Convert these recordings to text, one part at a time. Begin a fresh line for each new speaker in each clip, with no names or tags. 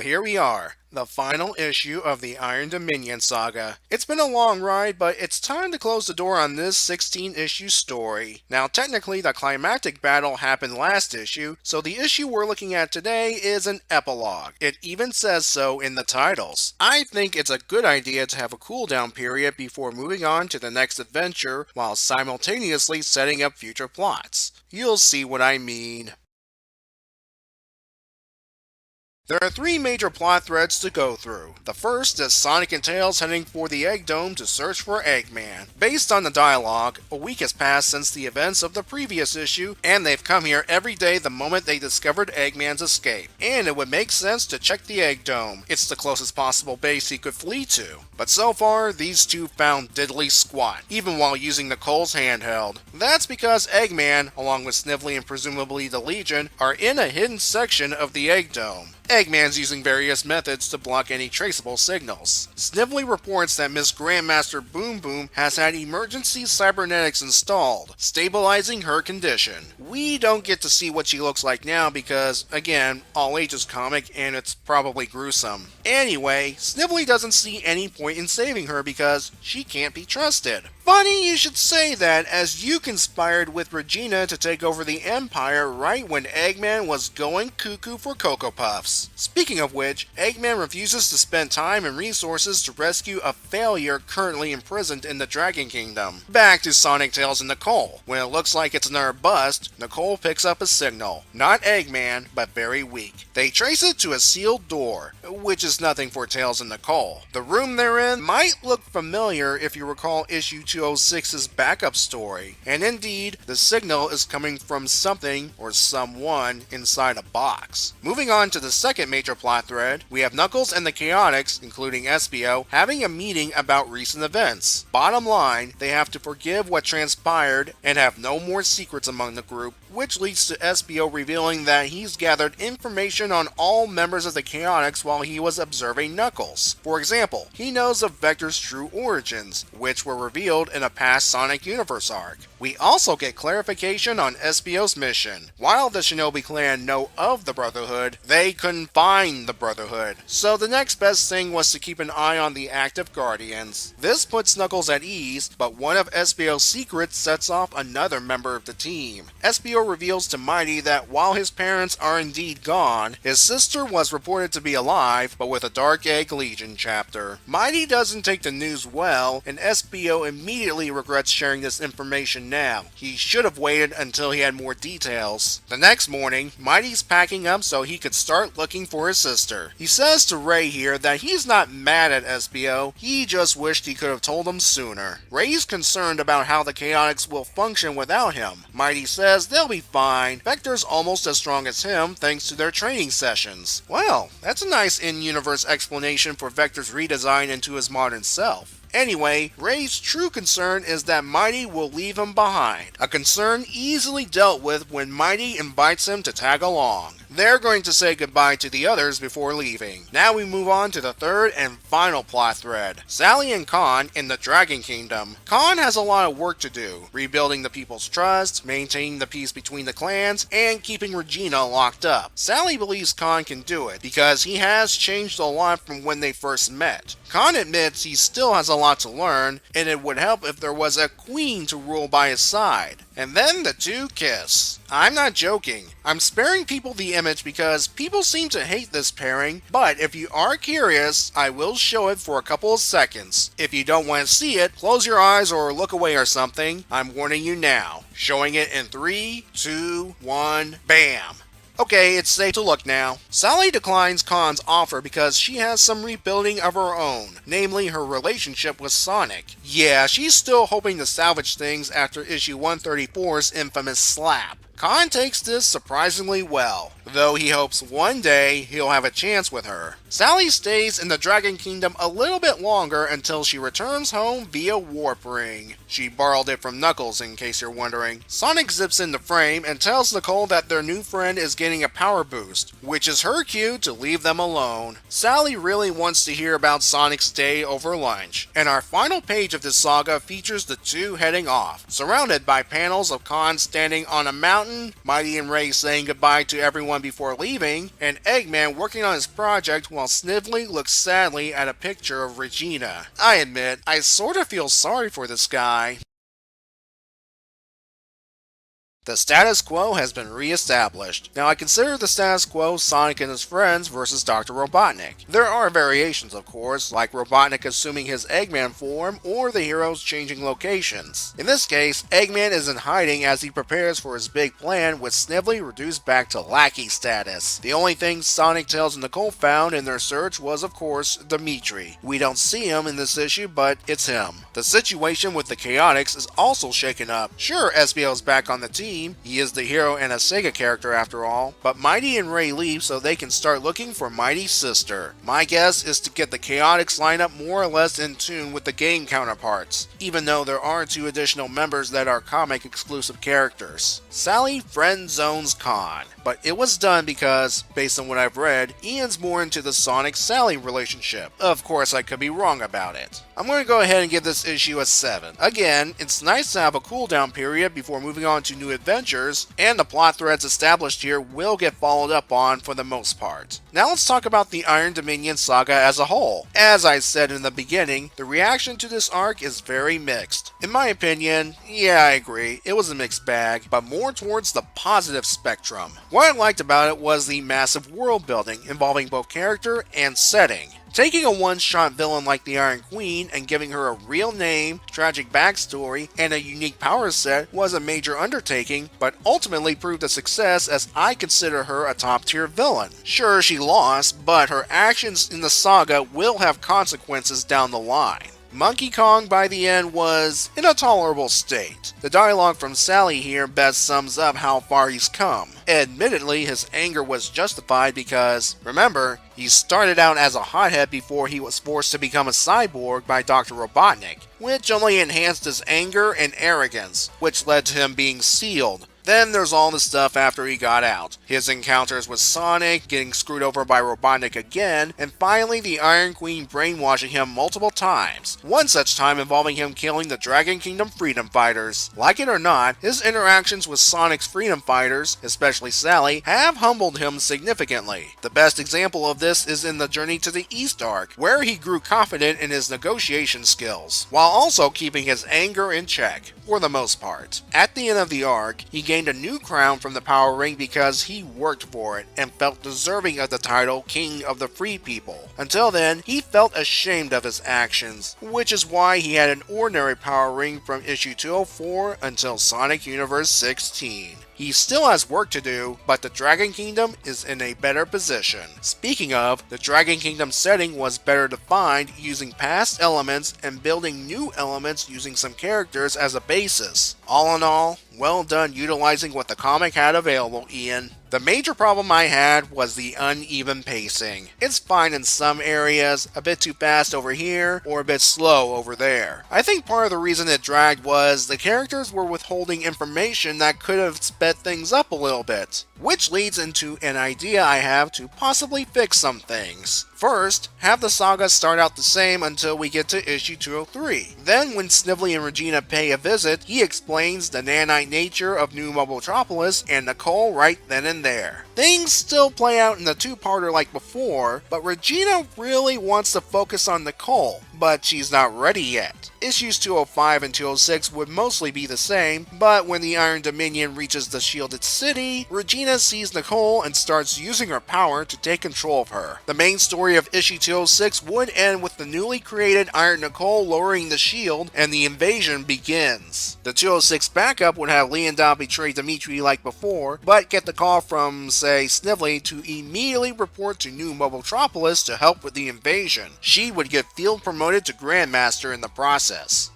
here we are, the final issue of the Iron Dominion Saga. It's been a long ride, but it's time to close the door on this 16-issue story. Now, technically, the climactic battle happened last issue, so the issue we're looking at today is an epilogue. It even says so in the titles. I think it's a good idea to have a cooldown period before moving on to the next adventure while simultaneously setting up future plots. You'll see what I mean. There are three major plot threads to go through. The first is Sonic and Tails heading for the Egg Dome to search for Eggman. Based on the dialogue, a week has passed since the events of the previous issue, and they've come here every day the moment they discovered Eggman's escape. And it would make sense to check the Egg Dome. It's the closest possible base he could flee to. But so far, these two found diddly squat, even while using Nicole's handheld. That's because Eggman, along with Snively and presumably the Legion, are in a hidden section of the Egg Dome. Eggman's using various methods to block any traceable signals. Snively reports that Miss Grandmaster Boom Boom has had emergency cybernetics installed, stabilizing her condition. We don't get to see what she looks like now because, again, all ages comic and it's probably gruesome. Anyway, Snively doesn't see any point in saving her because she can't be trusted. Funny you should say that, as you conspired with Regina to take over the Empire right when Eggman was going cuckoo for Cocoa Puffs. Speaking of which, Eggman refuses to spend time and resources to rescue a failure currently imprisoned in the Dragon Kingdom. Back to Sonic, Tails, and Nicole. When it looks like it's another bust, Nicole picks up a signal. Not Eggman, but very weak. They trace it to a sealed door, which is nothing for Tails and Nicole. The room they're in might look familiar if you recall issue 206's backup story, and indeed, the signal is coming from something or someone inside a box. Moving on to the second major plot thread, we have Knuckles and the Chaotix, including Espio, having a meeting about recent events. Bottom line, they have to forgive what transpired and have no more secrets among the group, which leads to Espio revealing that he's gathered information on all members of the Chaotix while he was observing Knuckles. For example, he knows of Vector's true origins, which were revealed in a past Sonic Universe arc. We also get clarification on Espio's mission. While the Shinobi clan know of the Brotherhood, they couldn't find the Brotherhood, so the next best thing was to keep an eye on the active Guardians. This puts Knuckles at ease, but one of Espio's secrets sets off another member of the team. Espio reveals to Mighty that while his parents are indeed gone, his sister was reported to be alive, but with a Dark Egg Legion chapter. Mighty doesn't take the news well, and Espio immediately regrets sharing this information now. He should have waited until he had more details. The next morning, Mighty's packing up so he could start looking for his sister. He says to Ray here that he's not mad at Espio, he just wished he could have told him sooner. Ray's concerned about how the Chaotix will function without him. Mighty says they'll be fine. Vector's almost as strong as him thanks to their training sessions. Well, that's a nice in-universe explanation for Vector's redesign into his modern self. Anyway, Ray's true concern is that Mighty will leave him behind, a concern easily dealt with when Mighty invites him to tag along. They're going to say goodbye to the others before leaving. Now we move on to the third and final plot thread, Sally and Khan in the Dragon Kingdom. Khan has a lot of work to do, rebuilding the people's trust, maintaining the peace between the clans, and keeping Regina locked up. Sally believes Khan can do it, because he has changed a lot from when they first met. Khan admits he still has a lot to learn, and it would help if there was a queen to rule by his side. And then the two kiss. I'm not joking. I'm sparing people the image because people seem to hate this pairing, but if you are curious, I will show it for a couple of seconds. If you don't want to see it, close your eyes or look away or something. I'm warning you now. Showing it in 3, 2, 1, bam! Okay, it's safe to look now. Sally declines Khan's offer because she has some rebuilding of her own, namely her relationship with Sonic. Yeah, she's still hoping to salvage things after issue 134's infamous slap. Khan takes this surprisingly well, though he hopes one day he'll have a chance with her. Sally stays in the Dragon Kingdom a little bit longer until she returns home via Warp Ring. She borrowed it from Knuckles, in case you're wondering. Sonic zips in the frame and tells Nicole that their new friend is getting a power boost, which is her cue to leave them alone. Sally really wants to hear about Sonic's day over lunch, and our final page of this saga features the two heading off, surrounded by panels of Khan standing on a mountain, Mighty and Ray saying goodbye to everyone everyone before leaving, and Eggman working on his project while Snively looks sadly at a picture of Regina. I admit, I sorta feel sorry for this guy. The status quo has been re-established. Now I consider the status quo Sonic and his friends versus Dr. Robotnik. There are variations of course, like Robotnik assuming his Eggman form or the heroes changing locations. In this case, Eggman is in hiding as he prepares for his big plan with Snively reduced back to lackey status. The only thing Sonic, Tails, and Nicole found in their search was of course Dimitri. We don't see him in this issue, but it's him. The situation with the Chaotix is also shaken up. Sure, Espio's back on the team. He is the hero and a Sega character after all, but Mighty and Ray leave so they can start looking for Mighty's sister. My guess is to get the Chaotix lineup more or less in tune with the game counterparts, even though there are 2 additional members that are comic exclusive characters. Sally friend zones Khan, but it was done because, based on what I've read, Ian's more into the Sonic-Sally relationship. Of course I could be wrong about it. I'm going to go ahead and give this issue a 7. Again, it's nice to have a cooldown period before moving on to new adventures, and the plot threads established here will get followed up on for the most part. Now let's talk about the Iron Dominion Saga as a whole. As I said in the beginning, the reaction to this arc is very mixed. In my opinion, yeah, I agree, it was a mixed bag, but more towards the positive spectrum. What I liked about it was the massive world building involving both character and setting. Taking a one-shot villain like the Iron Queen and giving her a real name, tragic backstory, and a unique power set was a major undertaking, but ultimately proved a success as I consider her a top-tier villain. Sure, she lost, but her actions in the saga will have consequences down the line. Monkey Kong by the end was in a tolerable state. The dialogue from Sally here best sums up how far he's come. Admittedly, his anger was justified because, remember, he started out as a hothead before he was forced to become a cyborg by Dr. Robotnik, which only enhanced his anger and arrogance, which led to him being sealed. Then there's all the stuff after he got out. His encounters with Sonic, getting screwed over by Robotnik again, and finally the Iron Queen brainwashing him multiple times. One such time involving him killing the Dragon Kingdom Freedom Fighters. Like it or not, his interactions with Sonic's Freedom Fighters, especially Sally, have humbled him significantly. The best example of this is in the Journey to the East arc, where he grew confident in his negotiation skills, while also keeping his anger in check, for the most part. At the end of the arc, he gained a new crown from the Power Ring because he worked for it and felt deserving of the title King of the Free People. Until then, he felt ashamed of his actions, which is why he had an ordinary Power Ring from issue 204 until Sonic Universe 16. He still has work to do, but the Dragon Kingdom is in a better position. Speaking of, the Dragon Kingdom setting was better defined using past elements and building new elements using some characters as a basis. All in all, well done utilizing what the comic had available, Ian. The major problem I had was the uneven pacing. It's fine in some areas, a bit too fast over here, or a bit slow over there. I think part of the reason it dragged was the characters were withholding information that could have sped things up a little bit. Which leads into an idea I have to possibly fix some things. First, have the saga start out the same until we get to issue 203. Then when Snively and Regina pay a visit, he explains the nanite nature of New Mobotropolis and Nicole right then and there. Things still play out in the two-parter like before, but Regina really wants to focus on Nicole, but she's not ready yet. Issues 205 and 206 would mostly be the same, but when the Iron Dominion reaches the shielded city, Regina sees Nicole and starts using her power to take control of her. The main story of issue 206 would end with the newly created Iron Nicole lowering the shield and the invasion begins. The 206 backup would have Leondot betray Dimitri like before, but get the call from, say, Snively to immediately report to New Mobotropolis to help with the invasion. She would get field promoted to Grandmaster in the process.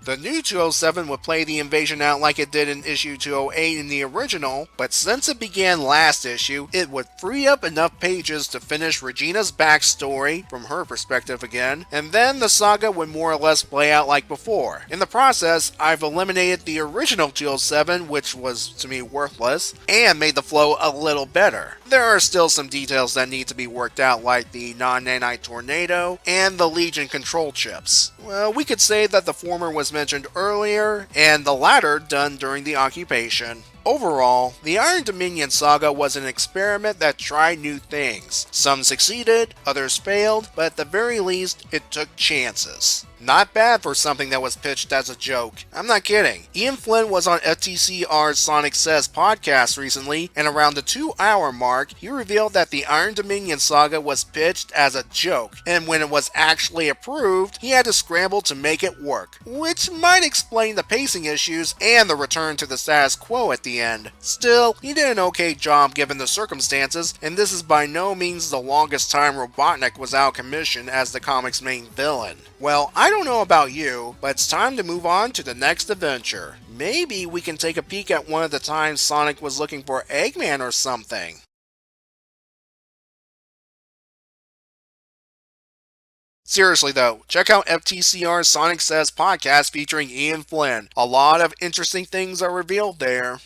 The new 207 would play the invasion out like it did in issue 208 in the original, but since it began last issue, it would free up enough pages to finish Regina's backstory, from her perspective again, and then the saga would more or less play out like before. In the process, I've eliminated the original 207, which was to me worthless, and made the flow a little better. There are still some details that need to be worked out, like the non-nanite tornado and the Legion control chips. Well, we could say that the former was mentioned earlier, and the latter done during the occupation. Overall, the Iron Dominion Saga was an experiment that tried new things. Some succeeded, others failed, but at the very least, it took chances. Not bad for something that was pitched as a joke. I'm not kidding. Ian Flynn was on FTCR's Sonic Says podcast recently, and around the 2-hour mark, he revealed that the Iron Dominion Saga was pitched as a joke, and when it was actually approved, he had to scramble to make it work, which might explain the pacing issues and the return to the status quo at the end. Still, he did an okay job given the circumstances, and this is by no means the longest time Robotnik was out of commission as the comic's main villain. Well, I don't know about you, but it's time to move on to the next adventure. Maybe we can take a peek at one of the times Sonic was looking for Eggman or something. Seriously though, check out FTCR's Sonic Says podcast featuring Ian Flynn. A lot of interesting things are revealed there.